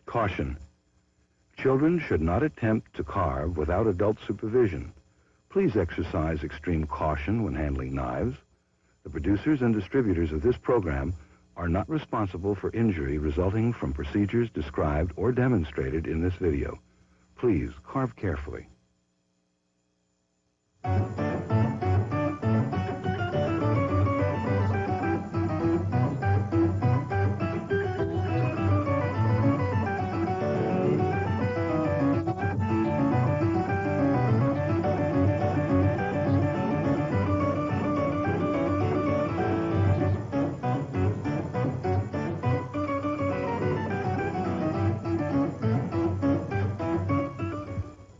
Caution. Children should not attempt to carve without adult supervision. Please exercise extreme caution when handling knives. The producers and distributors of this program are not responsible for injury resulting from procedures described or demonstrated in this video. Please carve carefully.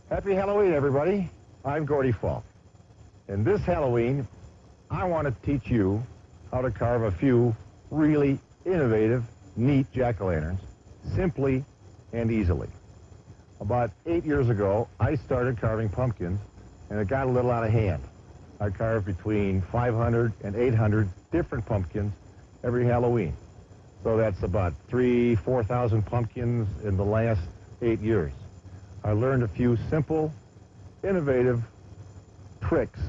Happy Halloween, everybody. I'm Gordy Falk. And this Halloween, I want to teach you how to carve a few really innovative, neat jack-o'-lanterns, simply and easily. About 8 years ago, I started carving pumpkins, and it got a little out of hand. I carved between 500 and 800 different pumpkins every Halloween. So that's about 4,000 pumpkins in the last 8 years. I learned a few simple, innovative tricks,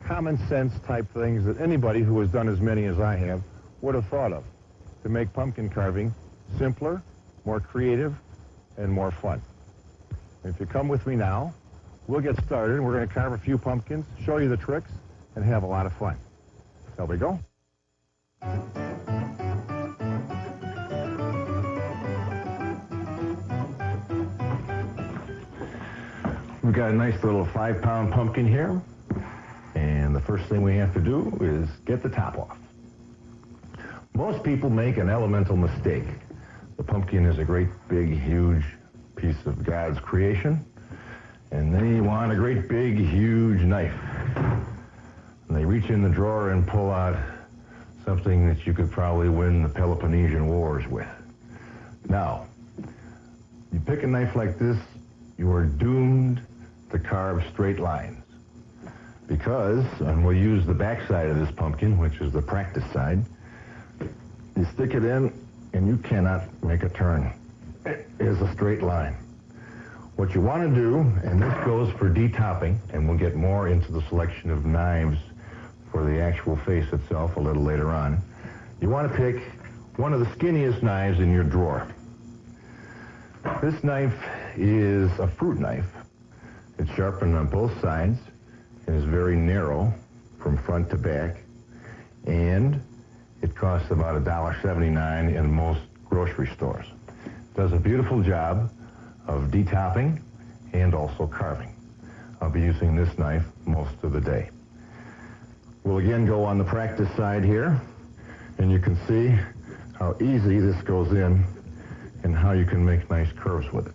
common sense type things that anybody who has done as many as I have would have thought of to make pumpkin carving simpler, more creative, and more fun. If you come with me now, we'll get started. We're going to carve a few pumpkins, show you the tricks, and have a lot of fun. Shall we go? We've got a nice little 5-pound pumpkin here, and the first thing we have to do is get the top off. Most people make an elemental mistake. The pumpkin is a great, big, huge piece of God's creation, and they want a great, big, huge knife. And they reach in the drawer and pull out something that you could probably win the Peloponnesian Wars with. Now, you pick a knife like this, you are doomed to carve straight lines. Because, and we'll use the back side of this pumpkin, which is the practice side, you stick it in and you cannot make a turn. It is a straight line. What you want to do, and this goes for detopping, and we'll get more into the selection of knives for the actual face itself a little later on, you want to pick one of the skinniest knives in your drawer. This knife is a fruit knife. It's sharpened on both sides and is very narrow from front to back, and it costs about $1.79 in most grocery stores. It does a beautiful job of detopping and also carving. I'll be using this knife most of the day. We'll again go on the practice side here, and you can see how easy this goes in and how you can make nice curves with it.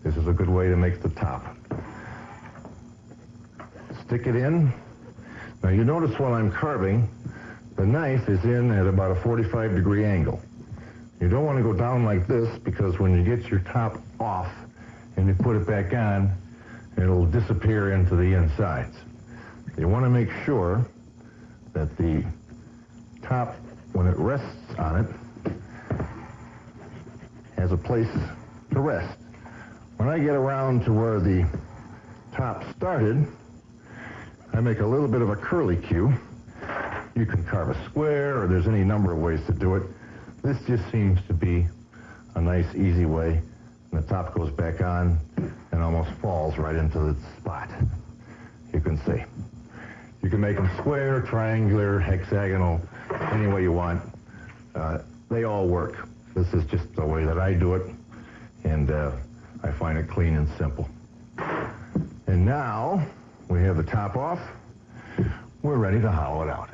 This is a good way to make the top. Stick it in. Now you notice while I'm carving, the knife is in at about a 45-degree angle. You don't want to go down like this because when you get your top off and you put it back on, it'll disappear into the insides. You want to make sure that the top, when it rests on it, has a place to rest. When I get around to where the top started, I make a little bit of a curly cue. You can carve a square, or there's any number of ways to do it. This just seems to be a nice, easy way. And the top goes back on and almost falls right into its spot. You can see. You can make them square, triangular, hexagonal, any way you want. They all work. This is just the way that I do it, and I find it clean and simple. And now we have the top off. We're ready to hollow it out.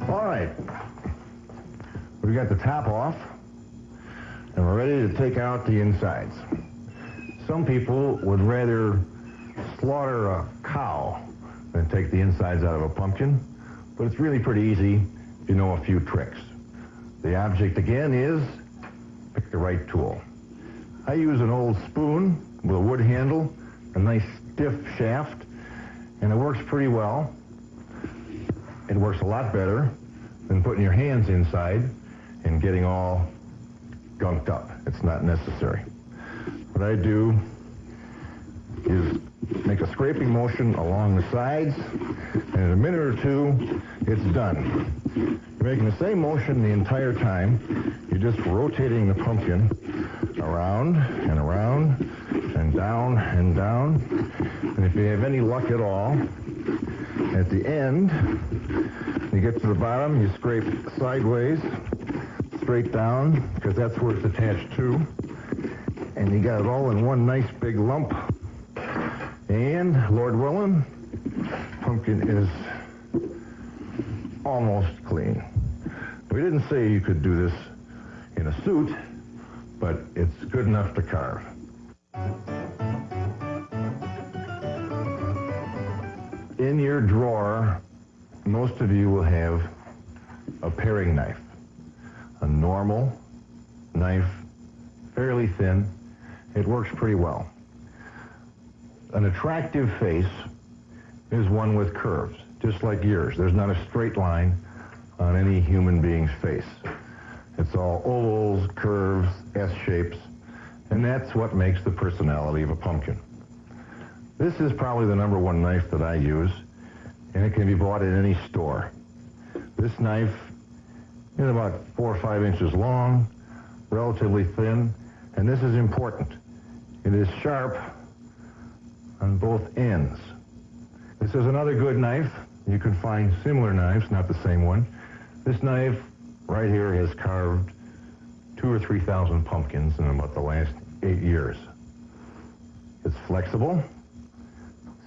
All right. We've got the top off, and we're ready to take out the insides. Some people would rather slaughter a cow than take the insides out of a pumpkin, but it's really pretty easy if you know a few tricks. The object, again, is pick the right tool. I use an old spoon with a wood handle, a nice stiff shaft, and it works pretty well. It works a lot better than putting your hands inside and getting all gunked up. It's not necessary. What I do is make a scraping motion along the sides, and in a minute or two, it's done. You're making the same motion the entire time. You're just rotating the pumpkin around and around and down and down. And if you have any luck at all, at the end, you get to the bottom, you scrape sideways, straight down, because that's where it's attached to. And you got it all in one nice big lump. And, Lord willing, pumpkin is almost clean. We didn't say you could do this in a suit, but it's good enough to carve. In your drawer, most of you will have a paring knife. A normal knife, fairly thin. It works pretty well. An attractive face is one with curves, just like yours. There's not a straight line on any human being's face. It's all ovals, curves, S-shapes, and that's what makes the personality of a pumpkin. This is probably the number one knife that I use, and it can be bought in any store. This knife is about 4 or 5 inches long, relatively thin, and this is important. It is sharp on both ends. This is another good knife. You can find similar knives, not the same one. This knife right here has carved 2,000 or 3,000 pumpkins in about the last 8 years. It's flexible,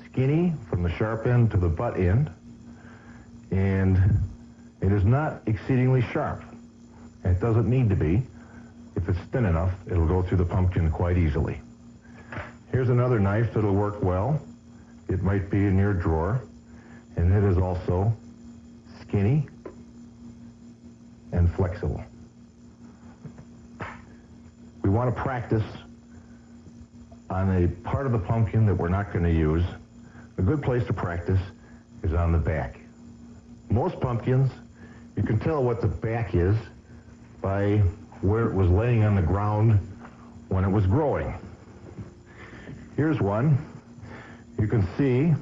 skinny from the sharp end to the butt end, and it is not exceedingly sharp. It doesn't need to be. If it's thin enough, it'll go through the pumpkin quite easily. Here's another knife that'll work well. It might be in your drawer, and it is also skinny and flexible. We want to practice on a part of the pumpkin that we're not going to use. A good place to practice is on the back. Most pumpkins, you can tell what the back is by where it was laying on the ground when it was growing. Here's one. You can see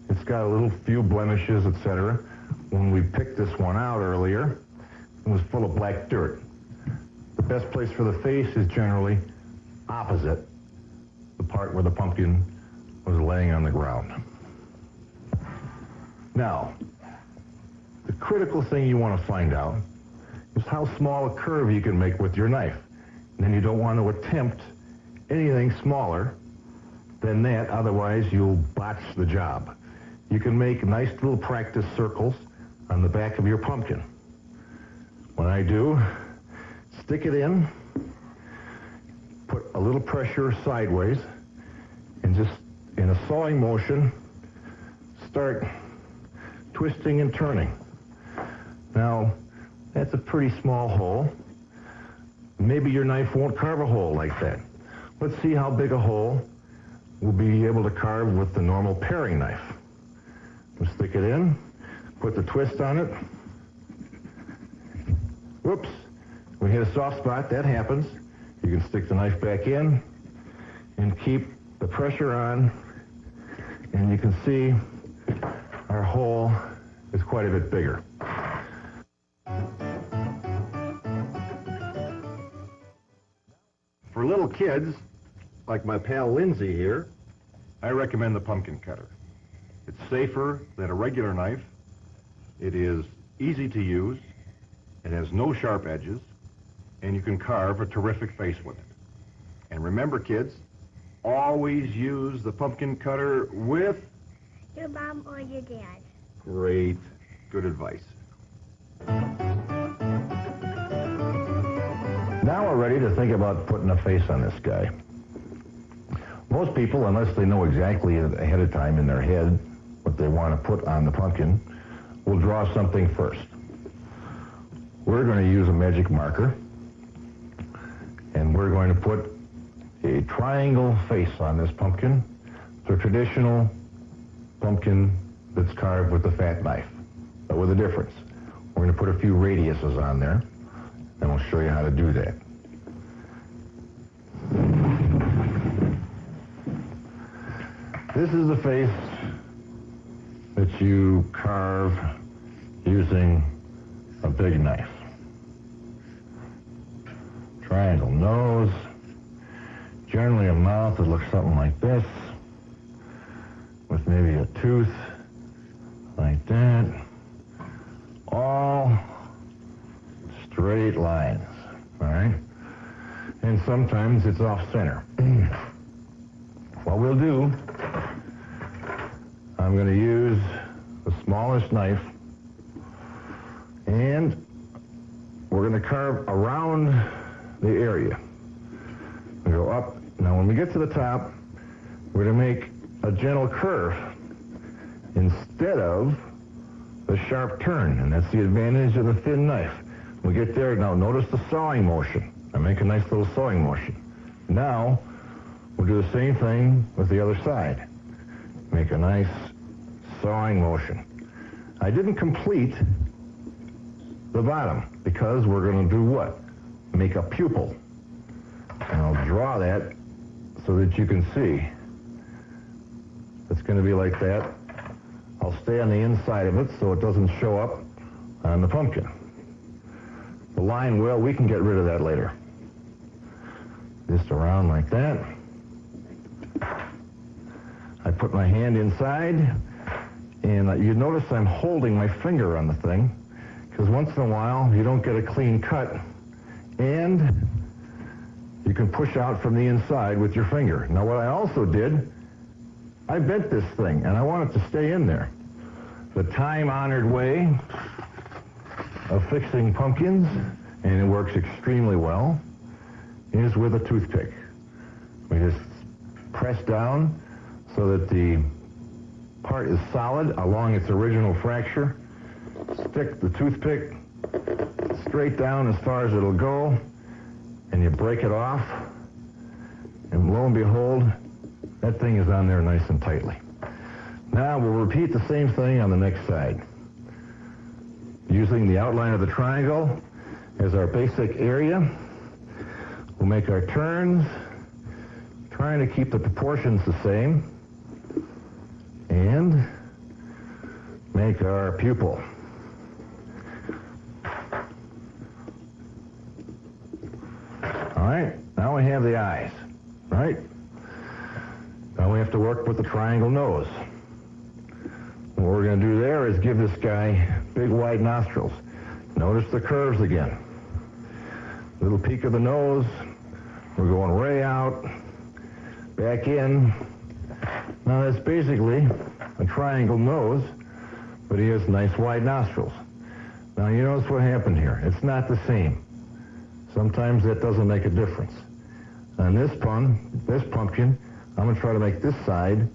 it's got a little few blemishes, etc. When we picked this one out earlier, it was full of black dirt. The best place for the face is generally opposite the part where the pumpkin was laying on the ground. Now, the critical thing you want to find out is how small a curve you can make with your knife. And then you don't want to attempt anything smaller than that, otherwise you'll botch the job. You can make nice little practice circles on the back of your pumpkin. What I do, stick it in, put a little pressure sideways, and just in a sawing motion, start twisting and turning. Now, that's a pretty small hole. Maybe your knife won't carve a hole like that. Let's see how big a hole we'll be able to carve with the normal paring knife. We'll stick it in, put the twist on it. Whoops, we hit a soft spot, that happens. You can stick the knife back in and keep the pressure on, and you can see our hole is quite a bit bigger. For little kids, like my pal Lindsay here, I recommend the pumpkin cutter. It's safer than a regular knife. It is easy to use. It has no sharp edges, and you can carve a terrific face with it. And remember, kids, always use the pumpkin cutter with your mom or your dad. Great. Good advice. Now we're ready to think about putting a face on this guy. Most people, unless they know exactly ahead of time in their head what they want to put on the pumpkin, will draw something first. We're going to use a magic marker, and we're going to put a triangle face on this pumpkin. It's a traditional pumpkin that's carved with a fat knife, but with a difference. We're We're going to put a few radiuses on there, and we'll show you how to do that. This is the face that you carve using a big knife. Triangle nose, generally a mouth that looks something like this, with maybe a tooth like that. All straight lines, all right? And sometimes it's off center. What we'll do, I'm going to use the smallest knife, and we're going to carve around the area. We go up. Now, when we get to the top, we're going to make a gentle curve instead of the sharp turn, and that's the advantage of the thin knife. We get there. Now, notice the sawing motion. I make a nice little sawing motion. Now, we'll do the same thing with the other side. Make a nice sawing motion. I didn't complete the bottom because we're going to do what? Make a pupil. And I'll draw that so that you can see. It's going to be like that. I'll stay on the inside of it so it doesn't show up on the pumpkin. The line, well, we can get rid of that later. Just around like that. I put my hand inside, and you notice I'm holding my finger on the thing, because once in a while you don't get a clean cut, and you can push out from the inside with your finger. Now, what I also did, I bent this thing, and I want it to stay in there. The time-honored way of fixing pumpkins, and it works extremely well, is with a toothpick. We just press down so that the part is solid along its original fracture. Stick the toothpick straight down as far as it'll go, and you break it off, and lo and behold, that thing is on there nice and tightly. Now we'll repeat the same thing on the next side. Using the outline of the triangle as our basic area, we'll make our turns, trying to keep the proportions the same, and make our pupil. All right, now we have the eyes, right? Now we have to work with the triangle nose. What we're going to do there is give this guy big wide nostrils. Notice the curves again. Little peak of the nose. We're going way out, back in. Now that's basically a triangle nose, but he has nice wide nostrils. Now you notice what happened here. It's not the same. Sometimes that doesn't make a difference. On this pumpkin, I'm going to try to make this side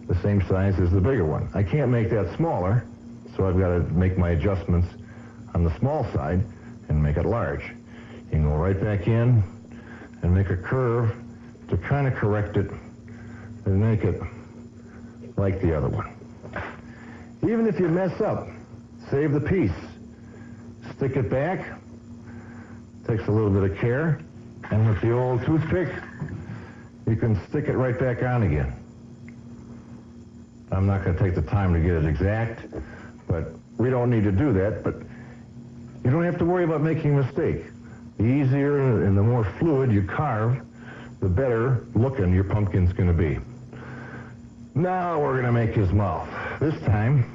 the same size as the bigger one. I can't make that smaller, so I've got to make my adjustments on the small side and make it large. You can go right back in and make a curve to kind of correct it and make it like the other one. Even if you mess up, save the piece. Stick it back. Takes a little bit of care. And with the old toothpick, you can stick it right back on again. I'm not going to take the time to get it exact, but we don't need to do that. But you don't have to worry about making a mistake. The easier and the more fluid you carve, the better looking your pumpkin's going to be. Now we're going to make his mouth. This time,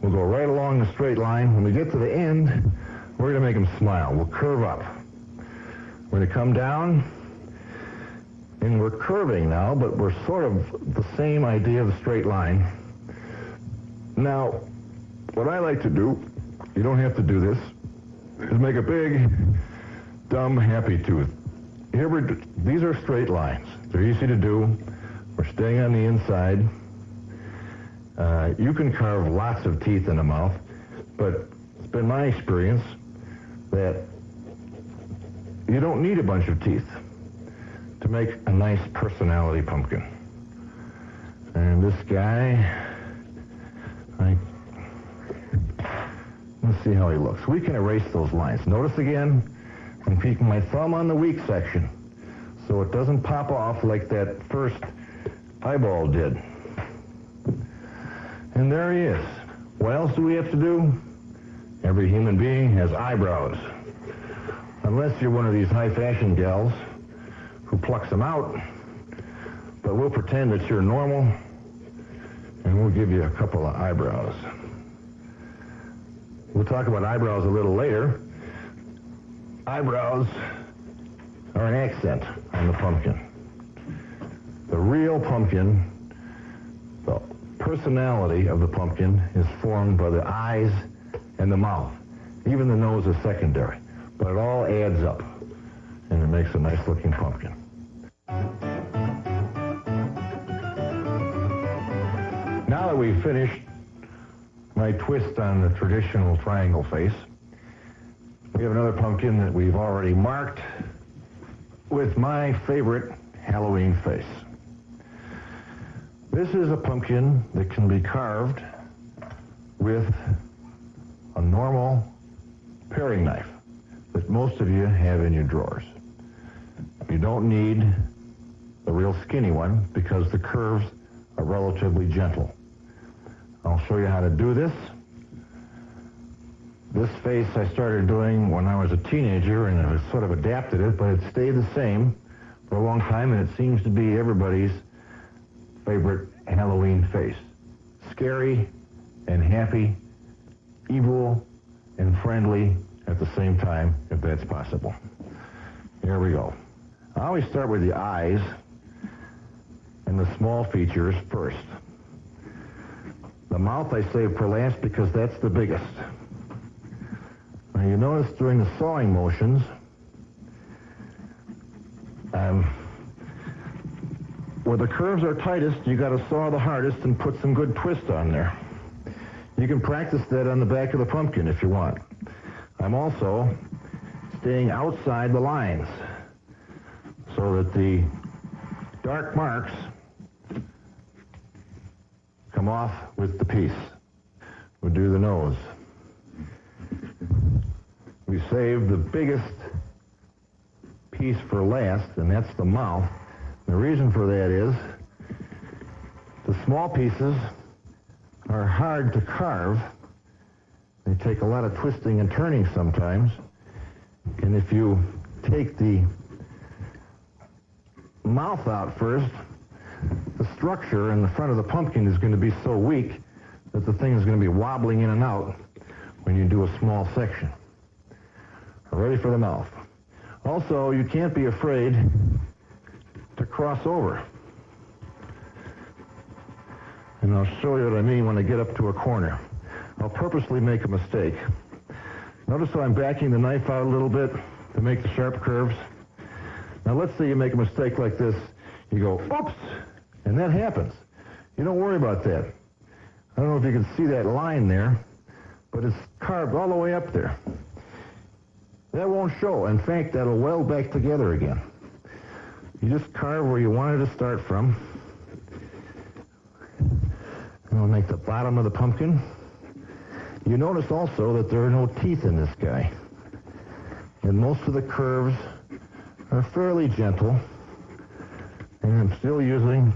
we'll go right along the straight line. When we get to the end, we're going to make him smile. We'll curve up. We're going to come down, and we're curving now, but we're sort of the same idea of the straight line. Now, what I like to do, you don't have to do this, is make a big, dumb, happy tooth. Here these are straight lines. They're easy to do. We're staying on the inside. You can carve lots of teeth in the mouth, but it's been my experience that you don't need a bunch of teeth to make a nice personality pumpkin. And this guy, Let's see how he looks. We can erase those lines. Notice again, I'm keeping my thumb on the weak section so it doesn't pop off like that first eyeball did. And there he is. What else do we have to do? Every human being has eyebrows. Unless you're one of these high-fashion gals who plucks them out. But we'll pretend that you're normal, and we'll give you a couple of eyebrows. We'll talk about eyebrows a little later. Eyebrows are an accent on the pumpkin. The real pumpkin, the personality of the pumpkin is formed by the eyes and the mouth. Even the nose is secondary. But it all adds up, and it makes a nice-looking pumpkin. Now that we've finished my twist on the traditional triangle face, we have another pumpkin that we've already marked with my favorite Halloween face. This is a pumpkin that can be carved with a normal paring knife that most of you have in your drawers. You don't need the real skinny one because the curves are relatively gentle. I'll show you how to do this. This face I started doing when I was a teenager, and I sort of adapted it, but it stayed the same for a long time, and it seems to be everybody's favorite Halloween face. Scary and happy, evil and friendly at the same time, if that's possible. Here we go. I always start with the eyes and the small features first. The mouth I save for last because that's the biggest. Now you notice during the sawing motions, where the curves are tightest, you got to saw the hardest and put some good twist on there. You can practice that on the back of the pumpkin if you want. I'm also staying outside the lines so that the dark marks come off with the piece. We'll do the nose. We save the biggest piece for last, and that's the mouth. The reason for that is the small pieces are hard to carve. They take a lot of twisting and turning sometimes. And if you take the mouth out first, the structure in the front of the pumpkin is going to be so weak that the thing is going to be wobbling in and out when you do a small section. Ready for the mouth. Also, you can't be afraid to cross over. And I'll show you what I mean when I get up to a corner. I'll purposely make a mistake. Notice how I'm backing the knife out a little bit to make the sharp curves. Now let's say you make a mistake like this. You go, oops, and that happens. You don't worry about that. I don't know if you can see that line there, but it's carved all the way up there. That won't show. In fact, that'll weld back together again. You just carve where you wanted to start from. And we'll make the bottom of the pumpkin. You notice also that there are no teeth in this guy. And most of the curves are fairly gentle. And I'm still using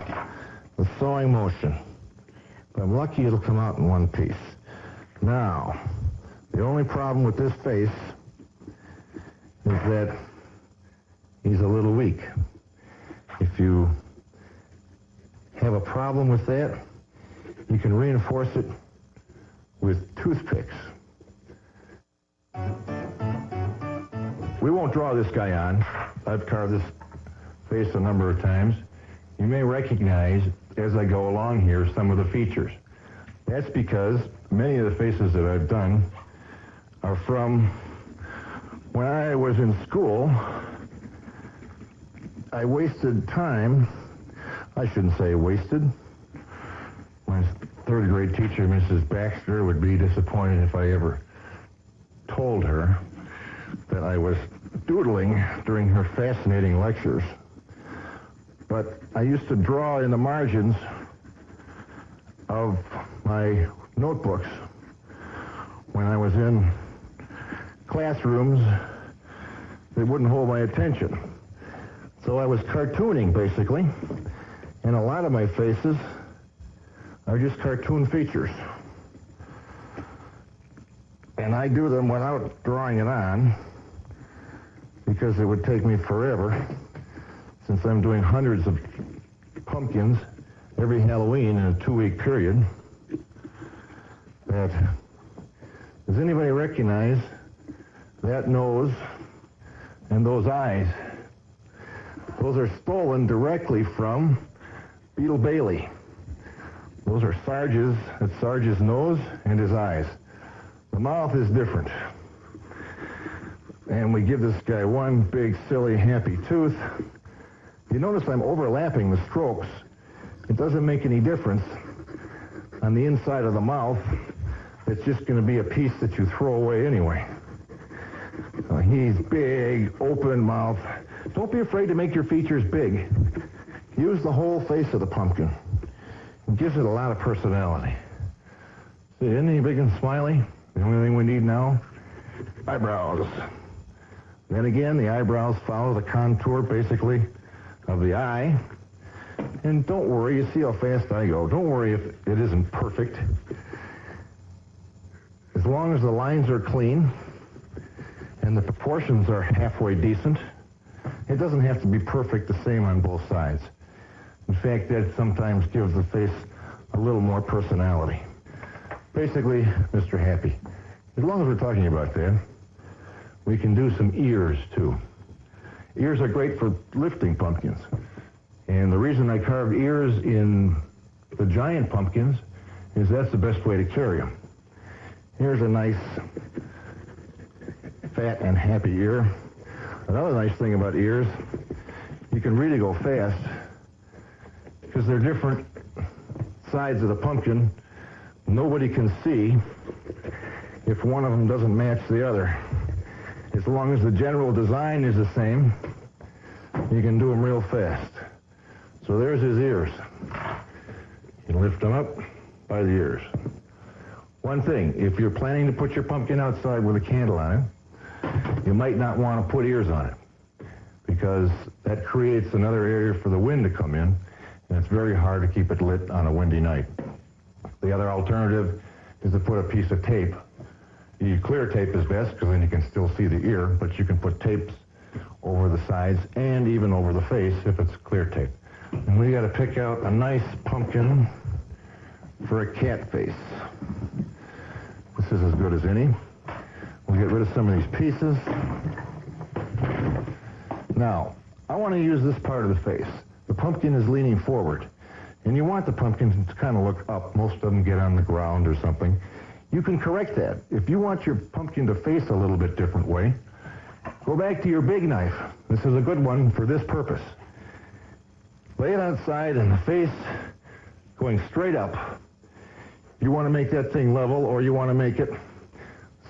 the sawing motion. If I'm lucky, it'll come out in one piece. Now, the only problem with this face is that he's a little weak. If you have a problem with that, you can reinforce it with toothpicks. We won't draw this guy on. I've carved this face a number of times. You may recognize, as I go along here, some of the features. That's because many of the faces that I've done are from when I was in school. I wasted time. I shouldn't say wasted. My third grade teacher, Mrs. Baxter, would be disappointed if I ever told her that I was doodling during her fascinating lectures. But I used to draw in the margins of my notebooks when I was in classrooms that wouldn't hold my attention. So I was cartooning, basically, and a lot of my faces are just cartoon features. And I do them without drawing it on, because it would take me forever, since I'm doing hundreds of pumpkins every Halloween in a 2-week period. Does anybody recognize that nose and those eyes? Those are stolen directly from Beetle Bailey. Those are Sarge's nose and his eyes. The mouth is different. And we give this guy one big, silly, happy tooth. You notice I'm overlapping the strokes. It doesn't make any difference. On the inside of the mouth, it's just going to be a piece that you throw away anyway. He's big, open mouth. Don't be afraid to make your features big. Use the whole face of the pumpkin. It gives it a lot of personality. See, isn't he big and smiley? The only thing we need now? Eyebrows. Then again, the eyebrows follow the contour, basically, of the eye. And don't worry, you see how fast I go. Don't worry if it isn't perfect. As long as the lines are clean and the proportions are halfway decent, it doesn't have to be perfect the same on both sides. In fact, that sometimes gives the face a little more personality. Basically, Mr. Happy. As long as we're talking about that, we can do some ears, too. Ears are great for lifting pumpkins. And the reason I carved ears in the giant pumpkins is that's the best way to carry them. Here's a nice, fat and happy ear. Another nice thing about ears, you can really go fast because they're different sides of the pumpkin. Nobody can see if one of them doesn't match the other. As long as the general design is the same, you can do them real fast. So there's his ears. You can lift them up by the ears. One thing, if you're planning to put your pumpkin outside with a candle on it, you might not want to put ears on it, because that creates another area for the wind to come in, and it's very hard to keep it lit on a windy night. The other alternative is to put a piece of tape. Clear tape is best, because then you can still see the ear, but you can put tapes over the sides and even over the face if it's clear tape. And we got to pick out a nice pumpkin for a cat face. This is as good as any. We'll get rid of some of these pieces. Now, I want to use this part of the face. The pumpkin is leaning forward, and you want the pumpkin to kind of look up. Most of them get on the ground or something. You can correct that. If you want your pumpkin to face a little bit different way, go back to your big knife. This is a good one for this purpose. Lay it outside and the face going straight up. You want to make that thing level, or you want to make it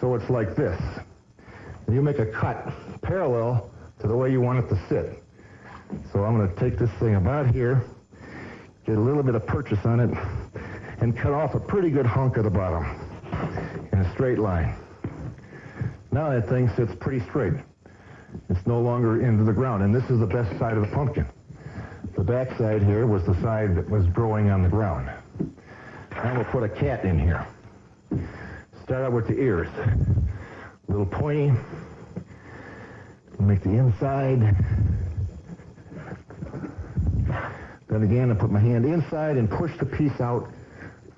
so it's like this. And you make a cut parallel to the way you want it to sit. So I'm going to take this thing about here, get a little bit of purchase on it, and cut off a pretty good hunk at the bottom in a straight line. Now that thing sits pretty straight. It's no longer into the ground, and this is the best side of the pumpkin. The back side here was the side that was growing on the ground. Now we'll put a cat in here. Start out with the ears. A little pointy. Make the inside. Then again, I put my hand inside and push the piece out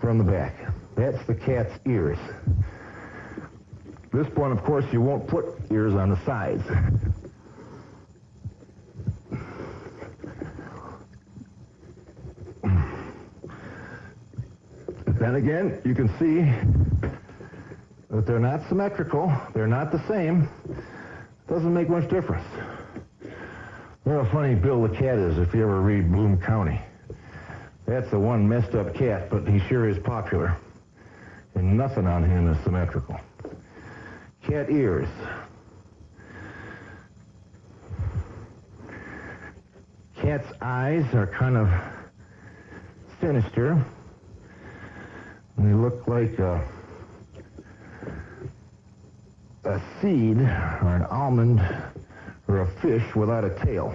from the back. That's the cat's ears. This one, of course, you won't put ears on the sides. Then again, you can see that they're not symmetrical. They're not the same. Doesn't make much difference. You know how funny Bill the cat is if you ever read Bloom County. That's the one messed up cat, but he sure is popular. And nothing on him is symmetrical. Cat ears. Cat's eyes are kind of sinister. They look like a seed or an almond or a fish without a tail.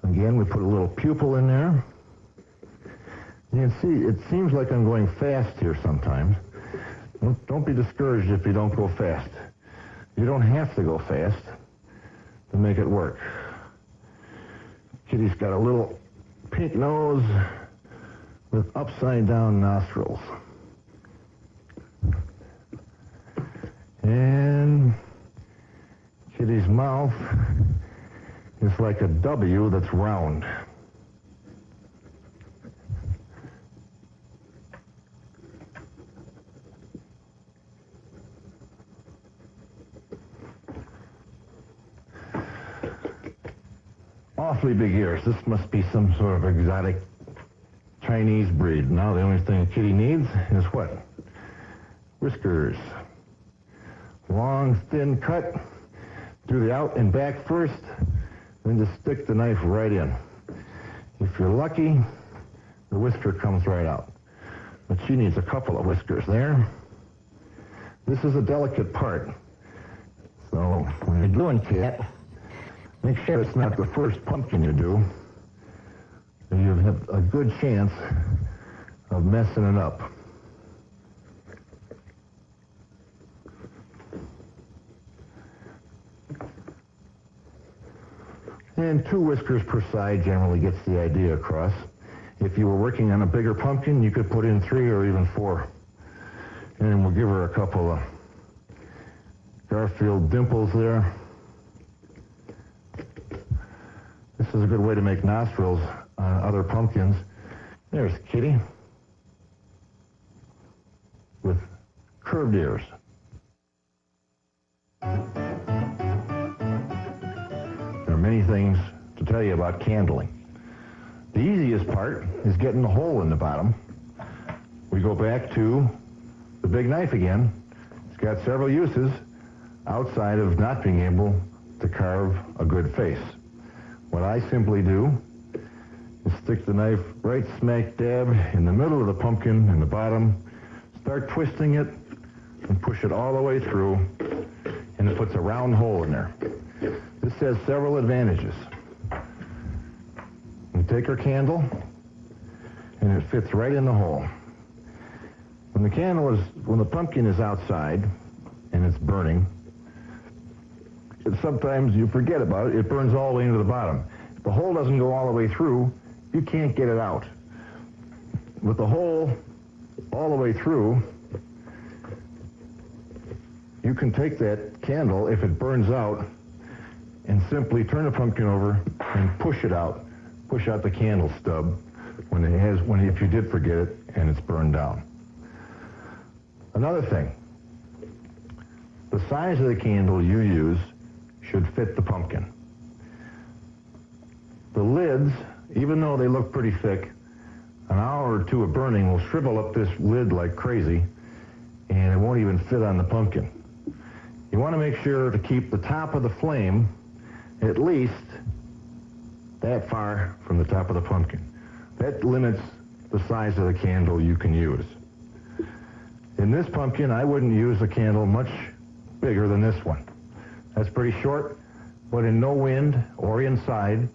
Again, we put a little pupil in there. You can see it seems like I'm going fast here sometimes. Don't be discouraged if you don't go fast. You don't have to go fast to make it work. Kitty's got a little pink nose with upside down nostrils. And Kitty's mouth is like a W that's round. Awfully big ears. This must be some sort of exotic Chinese breed. Now the only thing a kitty needs is what? Whiskers. Long, thin cut through the out and back first, then just stick the knife right in. If you're lucky, the whisker comes right out. But she needs a couple of whiskers there. This is a delicate part. So when you're doing cat, make sure it's not the first pumpkin you do. You have a good chance of messing it up. And 2 whiskers per side generally gets the idea across. If you were working on a bigger pumpkin, you could put in 3 or even 4. And we'll give her a couple of Garfield dimples there. This is a good way to make nostrils on other pumpkins. There's Kitty with curved ears. There are many things to tell you about candling. The easiest part is getting the hole in the bottom. We go back to the big knife again. It's got several uses outside of not being able to carve a good face. What I simply do is stick the knife right smack dab in the middle of the pumpkin in the bottom, start twisting it, and push it all the way through, and it puts a round hole in there. This has several advantages. We take our candle, and it fits right in the hole. When the pumpkin is outside and it's burning, sometimes you forget about it. It burns all the way into the bottom. If the hole doesn't go all the way through, you can't get it out. With the hole all the way through, you can take that candle, if it burns out, and simply turn the pumpkin over and push it out. Push out the candle stub if you did forget it and it's burned down. Another thing, the size of the candle you use should fit the pumpkin. The lids, even though they look pretty thick, an hour or 2 of burning will shrivel up this lid like crazy, and it won't even fit on the pumpkin. You want to make sure to keep the top of the flame at least that far from the top of the pumpkin. That limits the size of the candle you can use. In this pumpkin, I wouldn't use a candle much bigger than this one. That's pretty short, but in no wind or inside,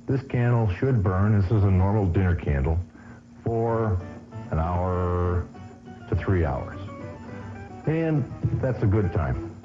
this candle should burn. This is a normal dinner candle for an hour to 3 hours. And that's a good time.